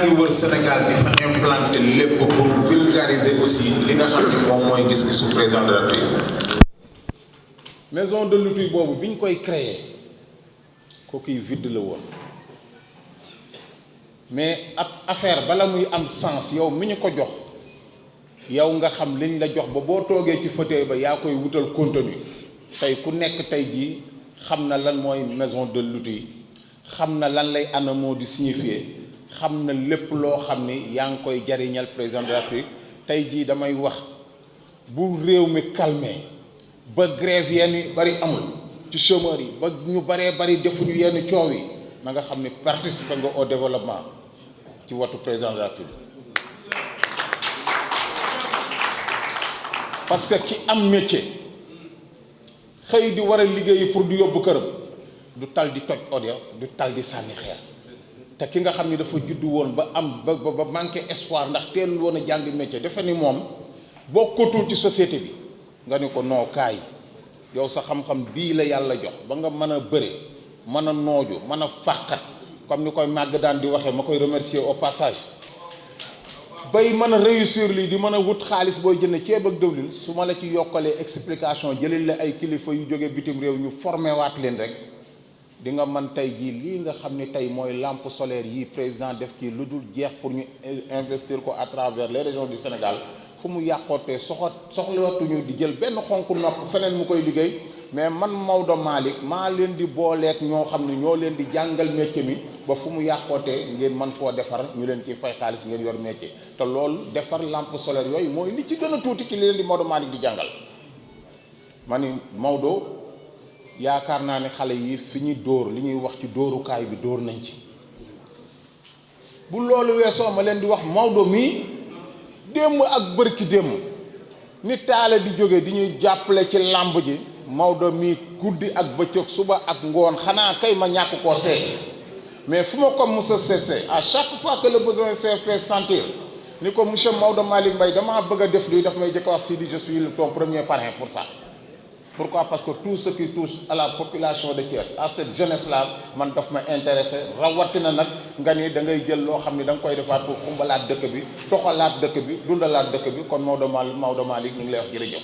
ngi wër Sénégal di fa implanter lépp pour vulgariser aussi li nga xam ne moom mooy gis-gisu président de la République. maison de l'outil boobu bi ñu koy créer kooku vide la woon mais ab affaire bala muy am sens yow mi ñu ko jox yow nga xam liñ la jox ba boo toogee ci fauteuil ba yaa koy wutal contenu tey ku nekk tey jii xam na lan mooy maison de l'outil xam na lan lay ANAMO di signifier xam na lépp loo xam ni yaa ngi koy jariñal président de la République tey jii damay wax bu réew mi calmé ba grève yenn bari amul ci chômeurs yi ba ñu baree bari defuñu yenn coow yi na nga xam ni participer nga au développement ci watu président de la République parce que ki am métier xëy di war a liggéeyi pour di yóbbu këram du tal di toj odio du tal di sànni xeer te ki nga xam ni dafa juddu woon ba am ba manqué espoir ndax teelul woon a jàng métier defe ni moom bokkatul ci société bi nga ni ko noo kaay yow sa xam-xam bii la yàlla jox ba nga mën a bëre mën a nooju mën a fàqat comme ni koy màgg daan di waxee ma koy remercier au passage bay mën a réussir lii di mën a wut xaalis booy jënd ceeb ak dëwlin su ma la ci yokkalee explication jëlil la ay kilifa yu jóge bitim réew ñu formé waat leen rek di nga mën tey jii lii nga xam ni tey mooy lampe solaire yii président def ci lu dul jeex pour ñu investir ko à travers les régions du Sénégal fu mu yàqootee soxlawatuñu di jël benn xonk nopp feneen mu koy liggéey mais man Maodo Malick maa leen di booleek ñoo xam ne ñoo leen di jàngal métier mi ba fu mu yàqootee ngeen mën koo defar ñu leen ciy fay xaalis ngeen yor métier te loolu defar lampe solaire yooyu mooy li ci gën a tuuti ci li leen di Maodo Malick di jàngal ma ni Maodo yaakaar naa ne xale yi fi ñu dóor li ñuy wax ci dóorukaay bi dóor nañ ci bu loolu weesoo ma leen di wax Maodo mii démb ak bërki démb ni taale di jóge di ñuy jàppale ci làmb ji Maodo mii guddi ak bëccëg suba ak ngoon xanaa kay ma ñàkk koo seet mais fu ma ko mos a seetsee à chaque fois que le besoin s'est fait sentir ni ko monsieur Maodo Malick Mbaye damaa bëgg a def lii daf may jëkk wax Sidi je suis ton premier parrain pour ça. Pourquoi? Parce que tout ce qui touche à la population de Thiès, à cette jeunesse-là, man daf ma intéressé rawatina nag nga ni da ngay jël loo xam ni da nga koy defaat pour xumbalaat dëkk bi toxalaat dëkk bi dundalaat dëkk bi kon Maodo Malick ñu ngi lay wax jërëjëf.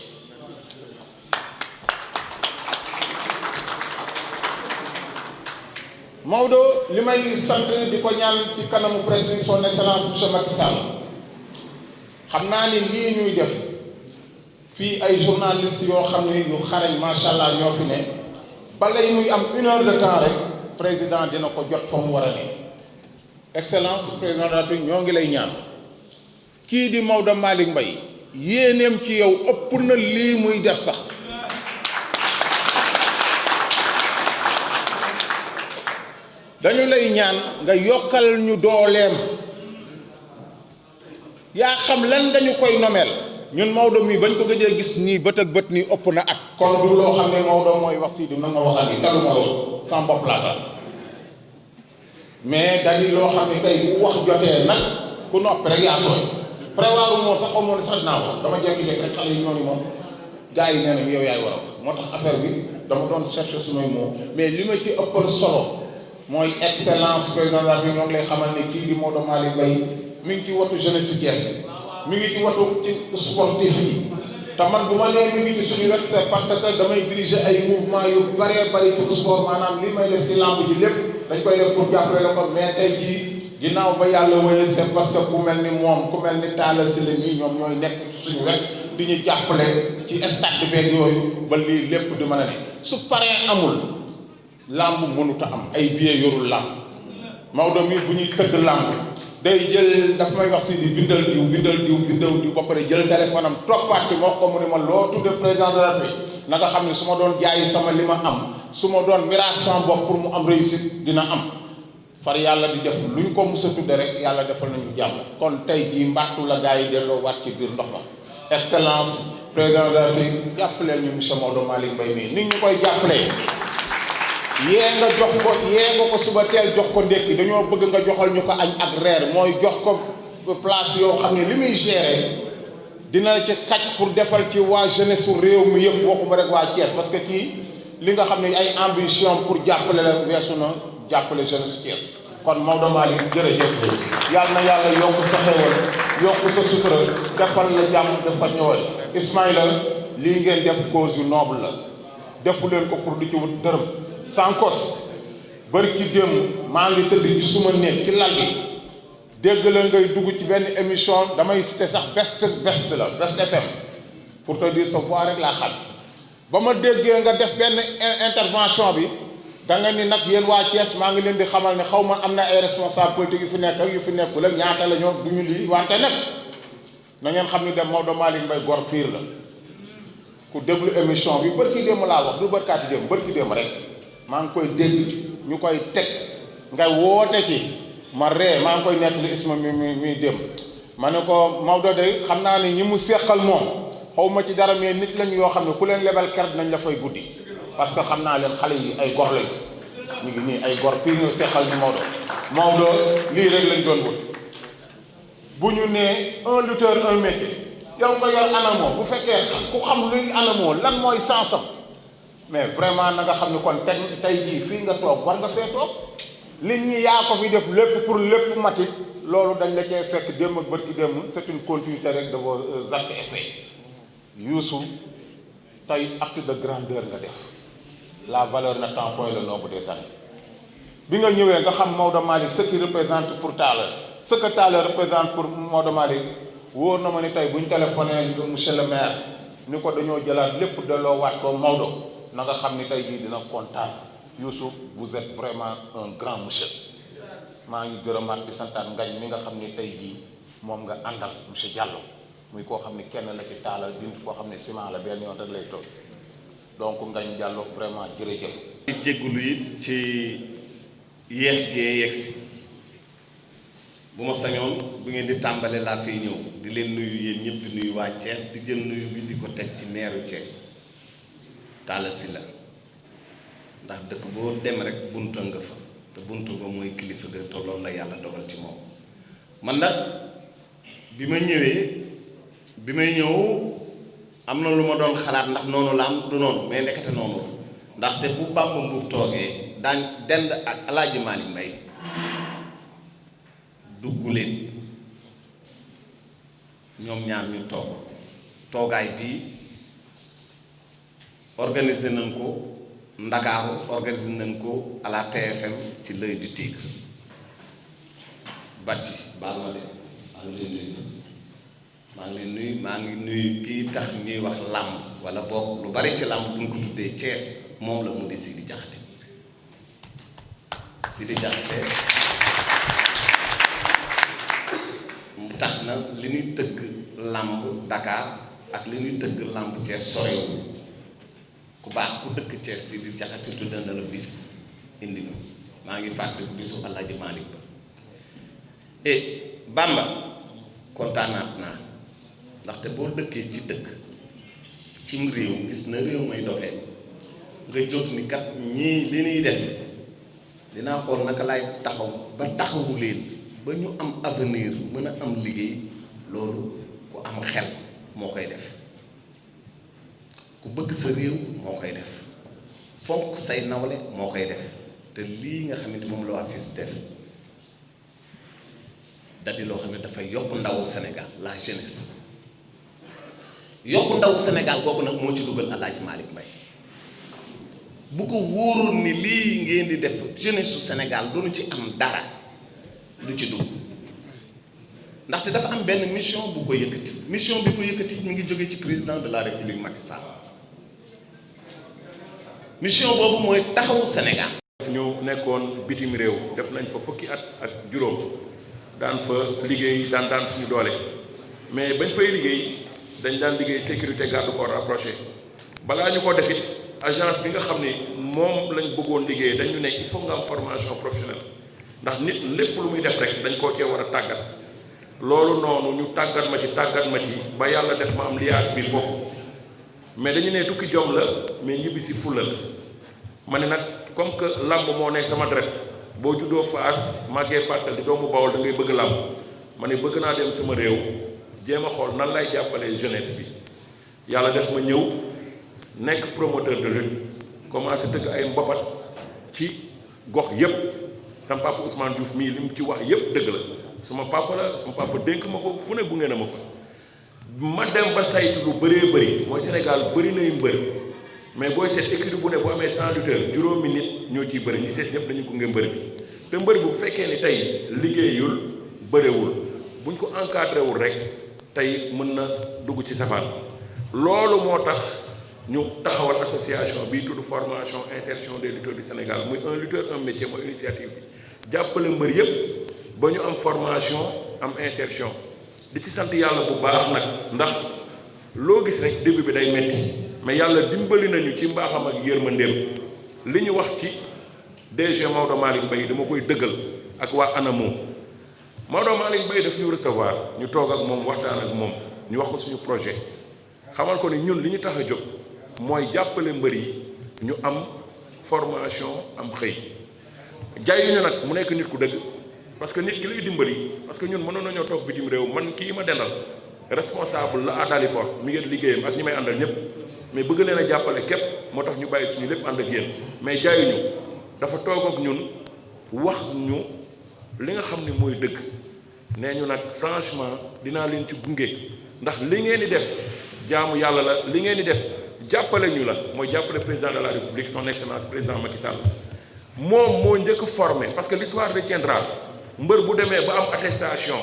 Maodo li may sant di ko ñaan ci kanamu président son excellence monsieur Macky Sall xam naa ni lii ñuy def. fii ay journalistes yoo xam ne yu xarañ macha allah ñoo fi ne balay muy am 1 heure de temps rek président dina ko jot fa mu war a ne excellence président de la République ñoo ngi lay ñaan kii di Maodo Malick Mbaye yéeneem ci yow ëpp na lii muy def sax dañu lay ñaan nga yokkal ñu dooleem yaa xam lan dañu koy nomeel ñun Maodo mii bañ ko gëjee gis nii bët ak bët nii ëpp na at kon du loo xam ne Maodo mooy wax fii di na nga waxal ni taluma loolu sama bopp laa dal mais dañuy loo xam ne tey bu wax jotee nag ku noppi rek yaa tooy prévoir moo sax xamoon ne sax dinaa wax dama jékki-jékki rek xale yi ñoo ni moom gars yi nee nañ yow yaay war a wax moo tax affaire bi dama doon chercher sumay mots mais li ma ci ëppal solo mooy excellence président la bi ñoo ngi lay xamal ne kii di Maodo Malick Mbaye mi ngi ci watu jeunesse Thiès mi ngi ci watu ci sportif yi te man bu ma nee mi ngi ci suñu wet c'est parce que damay diriger ay mouvement yu bëree bëri ci sport maanaam li may def ci lamb ji lépp dañ koy def pour jàppale la ko mais tey jii ginnaaw ba yàlla wéyee c'est parce que ku mel ni moom ku mel ni Talla Sylla ñii ñoom ñooy nekk ci suñu wet di ñu jàppale ci stade beeg yooyu ba lii lépp di mën a ne su paree amul lamb mënut a am ay billets yorul lamb Maodo mi bu ñuy tëgg lamb day jël daf may wax si di bindal diw ba pare jël téléphone am toppaat ci wax ko mu ne ma loo tudde président de la République na nga xam ne su ma doon jaayi sama li ma am su ma doon mirage sama bopp pour mu am réussite dina am far yàlla di def lu ñu ko mës a tudde rek yàlla defal nañu jàmm kon tey jii mbattu la gars yi delloo waat ci biir ndox ma excellence président de la République jàppaleel ñu monsieur Maodo Malick Mbaye mii nit ñu koy jàppalee yee nga jox ko yee nga ko suba teel jox ko ndékki dañoo bëgg nga joxal ñu ko añ ak reer mooy jox ko place yoo xam ne li muy gérer dina ci xaj pour defal ci waa jeunesse su réew mi yëpp waxuma rek waa Thiès parce que kii li nga xam ne ay ambition pour jàppale la weesu na jàppale jeunesse Thiès kon Maodo Malick jërëjëf yàlla na yàlla yokk sa xewal yokk sa sutura defal la jàmm dafa ñëwal Ismaïla lii ngeen def cause yu noble la defu leen ko pour di ci wut dërëm sankos bari ci démb maa ngi tëdd ci suma néeg ci lal bi dégg la ngay dugg ci benn émission damay cité sax best la Best FM pour te dire sa voix rek laa xam ba ma déggee nga def benn intervention bi da nga ni nag yéen waa Thiès maa ngi leen di xamal ne xaw ma am na ay responsable politique yu fi nekk ak yu fi nekkul ak ñaata la ñoo du ñu lii wante nag na ngeen xam ni dem Maodo Malick Mbaye gor pire la ku déglu émission bi bërki démb laa wax du bërkaati démb bërki démb rek maa ngi koy dégg ñu koy teg nga woote ci ma ree maa ngi koy nettali isma mi démb ma ne ko Maodo de xam naa ne ñi mu seqal moom xaw ma ci dara mais nit lañu yoo xam ne ku leen lebal ker dinañ la fay guddi parce que xam naa leen xale yi ay gor lañu ñu ngi nii ay gor pire ñu seqal ni Maodo lii rek lañ doon wut bu ñu nee un lutteur un métier yow nga yor ANAMO bu fekkee ku xam luy ANAMO lan mooy sansam mais vraiment na nga xam ne kon tey jii fii nga toog war nga fee toog liñ ñi yaa ko fi def lépp pour lépp mati loolu dañ la cee fekk démb ak bërki démb c'est une continuité rek de vos actes et faits Youssou tey acte de grandeur nga def la valeur n'attend point le nombre des années bi nga ñëwee nga xam Maodo Malick ce qui représente pour Talla ce que Talla représente pour Maodo Malick wóor na ma ni tey bu ñu téléphoné monsieur le maire ni ko dañoo jëlaat lépp delloo waat ko Maodo na nga xam ni tey jii dina kontaan Youssou vous êtes vraiment un grand monsieur maa ngi gërëmaat di santaat ngañ mi nga xam ni tey jii moom nga àndal monsieur Diallo muy koo xam ne kenn la ci Talla dindi koo xam ne ciment la benn yoon rek lay toog donc ngañ Diallo vraiment jërëjëf. di jégalu it ci yéex gee yegsi bu ma sañoon bu ngeen di tàmbale laa fiy ñëw di leen nuyu yéen ñëpp di nuyu waa Thiès di jël nuyu bi di ko teg ci neeru Thiès Talla Sylla ndax dëkk boo dem rek buntu nga fa te buntu ba mooy kilifa ga te loolu la yàlla dogal ci moom man nag bi may ñëw am na lu ma doon xalaat ndax noonu la am du noonu mais nekkate noonu la ndaxte bu Bamba Mbuub toogee daan dend ak Alaaji Malick Mbaye dugg leen ñoom ñaar ñu toogaay bii organisé nañ ko Ndakaaru organisé nañ ko à la TFM ci l'Oeil du Tigre Badji baal ma de maa ngi nuyu kii tax ñuy wax làmb wala boog lu bari ci làmb bu ñu ko tuddee Thiès moom la mu di Sidi Diakhaté mu tax na li ñuy tëgg làmb Dakar ak li ñuy tëgg làmb Thiès soriwul ku baax ku dëkk Thiès Sidi Diakhaté tudd na la bis indi na maa ngi fàtte bisu Alaaji Malick Ba Bamba kontaanaat naa ndaxte boo dëkkee ci dëkk cim réew gis na réew may doxee nga jóg ni kat ñii li ñuy def dinaa xool naka laay taxaw ba taxawu leen ba ñu am avenir mën a am liggéey loolu ku am xel moo koy def ku bëgg sa réew moo koy def fonk say nawle moo koy def te lii nga xamante moom la waa FILS def dadi loo xam ne dafay yokk ndawu Sénégal la jeunesse yokk ndawu Sénégal boobu nag moo ci dugal Alaaji Malick Mbaye bu ko wóoroon ni lii ngeen di def jeunesse su Sénégal duñu ci am dara du ci dugg ndaxte dafa am benn mission bu ko yëkkati mission bi ko yëkkati mi ngi jóge ci président de la République Macky Sall mission boobu mooy taxawu Sénégal. ñu nekkoon bitim réew def nañ fa fukki at ak juróom daan fa liggéey daan suñu doole mais bañ fay liggéey dañ daan liggéey sécurité garde corps rapproché balaa ñu ko defit agence bi nga xam ni moom lañ bëggoon liggéey dañu ne il faut nga am formation professionnelle ndax nit lépp lu muy def rek dañ koo cee war a tàggat loolu noonu ñu tàggat ma ci ba yàlla def ma am liaas bi foofu mais dañu ne tukki jom la mais ñibbi si fulla la ma ne nag comme que làmb moo nekk sama deret boo juddoo Fass màggee Parcelles di doomu Bawol da ngay bëgg làmb ma ne bëgg naa dem sama réew jéem a xool nan lay jàppalee jeunesse bi yàlla def ma ñëw nekk promoteur de lutte commencé tëgg ay mbapat ci gox yépp sama papa Ousmane Diouf mii li mu ci wax yépp dëgg la suma papa la suma papa dénk ma ko fu ne bu ngeen a ma fa ma dem ba saytu lu bëree bëri mooy Sénégal bëri nay mbër mais booy seet écurie bu ne boo amee 100 lutteurs juróomi nit ñoo ciy bëri ñi seet ñëpp dañu gunge mbër bi te mbër bi bu fekkee ni tey liggéeyul bëriwul buñ ko encadré wul rek tey mën na dugg ci safaan loolu moo tax ñu taxawal association bii tudd formation insertion des lutteurs du Sénégal muy un lutteur un métier mooy initiative bi jàppale mbër yépp ba ñu am formation am insertion di ci sant yàlla bu baax nag ndax loo gis rek début bi day metti mais yàlla dimbali nañu ci mbaaxam ak yërmandeem li ñu wax ci DG Maodo Malick Mbaye dama koy dëggal ak waa ANAMO Maodo Malick Mbaye daf ñu recevoir ñu toog ak moom waxtaan ak moom ñu wax ko suñu projet xamal ko ni ñun li ñu tax a jóg mooy jàppale mbër yi ñu am formation am xëy jaayuñu nag mu nekk nit ku dëgg parce que nit ki lay dimbali parce que ñun mënoon nañoo toog bitim réew man kii ma dendal responsable la à Dalifort mi ngeen liggéeyam ak ñi may àndal ñëpp mais bëgg leen a jàppale képp moo tax ñu bàyyi suñu lépp ànd ak yéen mais jaayuñu dafa toog ak ñun wax ñu li nga xam ni mooy dëgg nee ñu nag franchement dinaa leen ci gunge ndax li ngeen di def jaamu yàlla la li ngeen di def jàppale ñu la mooy jàppale président de la république son excellence président Macky Sall moom moo njëkk formé parce que l'histoire retiendra mbër bu demee ba am attestation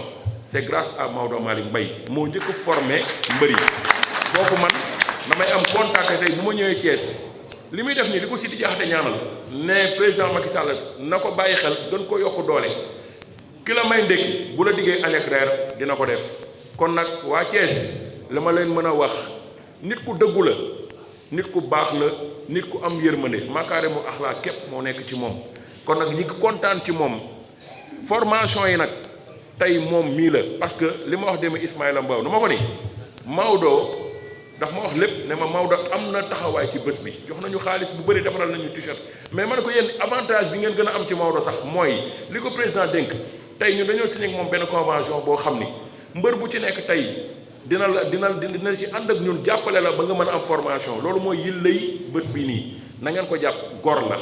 c'est grâce à Maodo Malick Mbaye moo njëkk formé mbër yi kooku man damay am contact tey bu ma ñëwee Thiès li muy def nii li ko Sidi Diakhaté ñaanal ne président Macky Sall na ko bàyyi xel gën ko yokk doole ki la may ndékki bu la diggee añ ak reer dina ko def kon nag waa Thiès li ma leen mën a wax nit ku dëggu la nit ku baax la nit ku am yërmande makaare mu axlaa képp moo nekk ci moom kon nag ñi ngi kontaan ci moom formation yi nag tey moom mii la parce que li ma wax demee Ismaïla Mbaw dama ko ni Maodo ndax ma wax lépp ne ma Maodo am na taxawaay ci bés bi jox nañu xaalis bu bëri defaral nañu t-shirt mais ma ne ko yéen avantage bi ngeen gën a am ci Maodo sax mooy li ko président dénk tey ñu dañoo signé ak moom benn convention boo xam ni mbër bu ci nekk tey dina ci ànd ak ñun jàppale la ba nga mën a am formation loolu mooy yillay bés bi nii na ngeen ko jàpp gor la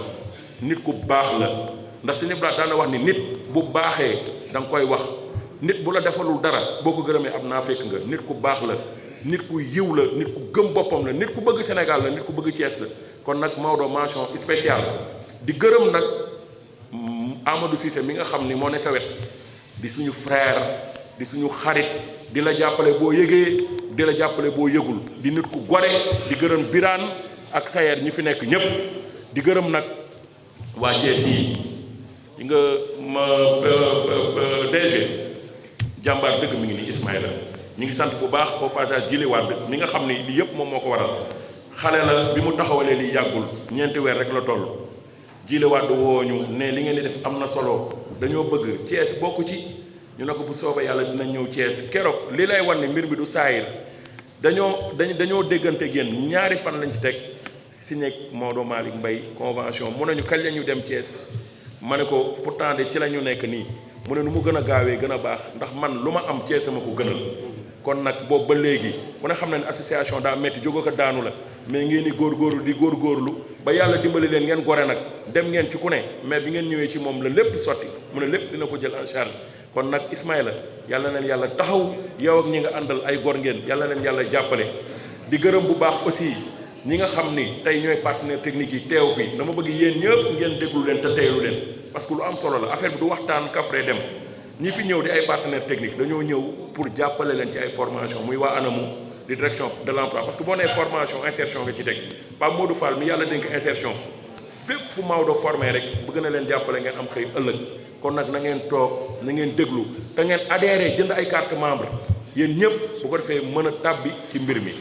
nit ku baax la ndax si niblaat daana wax ni nit bu baaxee da nga koy wax nit bu la defalul dara boo ko gërëmee am naa fekk nga nit ku baax la nit ku yiw la nit ku gëm boppam la nit ku bëgg Sénégal la nit ku bëgg Thiès la kon nag Maodo mention spéciale di gërëm nag Amadou Cissé mi nga xam ni moo ne sa wet di suñu frère di suñu xarit di la jàppale boo yëgee di la jàppale boo yëgul di nit ku gore di gërëm Birane ak Sayer ñi fi nekk ñépp di gërëm nag waa Thiès yi nga ma DG jàmbaar dëgg mi ngi ni Ismaïla ñu ngi sant bu baax au passage Jili Wade mi nga xam ni lii yëpp moom moo ko waral xale la bi mu taxawalee lii yàggul 4 weer rek la toll Jili Wade woo ñu ne li ngeen di def am na solo dañoo bëgg Thiès bokku ci ñu ne ko bu soobee yàlla dina ñëw Thiès keroog li lay wan ni mbir bi du saayir dañoo déggante ak yéen ñaari fan lañ ci teg signé Maodo Malick Mbaye convention mu nañu kañ la ñu dem Thiès ma ne ko pourtant de ci la ñu nekk nii mu ne nu mu gën a gaawee gën a baax ndax man lu ma am Thiès ma ko gënal kon nag boobu ba léegi ku ne xam na ne association daa metti jóg ko daanu la mais ngeen di góorgóorlu di góorgóorlu ba yàlla dimbali leen ngeen gore nag dem ngeen ci ku ne mais bi ngeen ñëwee ci moom la lépp sotti mu ne lépp dina ko jël en charge kon nag Ismaïla yàlla leen yàlla taxaw yow ak ñi nga àndal ay gor ngeen yàlla leen yàlla jàppale di gërëm bu baax aussi ñi nga xam ni tey ñooy partenaire technique yi teew fi dama bëgg yéen ñëpp ngeen déglu leen te teelu leen parce que lu am solo la affaire bi du waxtaan kafre dem ñi fi ñëw di ay partenaire technique dañoo ñëw pour jàppale leen ci ay formation muy waa ANAMO di direction de l'emploi parce que boo nee formation insertion nga ci teg Pape Modou Fall mi yàlla dénk insertion fépp fu Maodo formé rek bëgg na leen jàppale ngeen am xëy ëllëg kon nag na ngeen toog na ngeen déglu te ngeen adhéré jënd ay carte membre yéen ñëpp bu ko defee mën a tàbbi ci mbir mi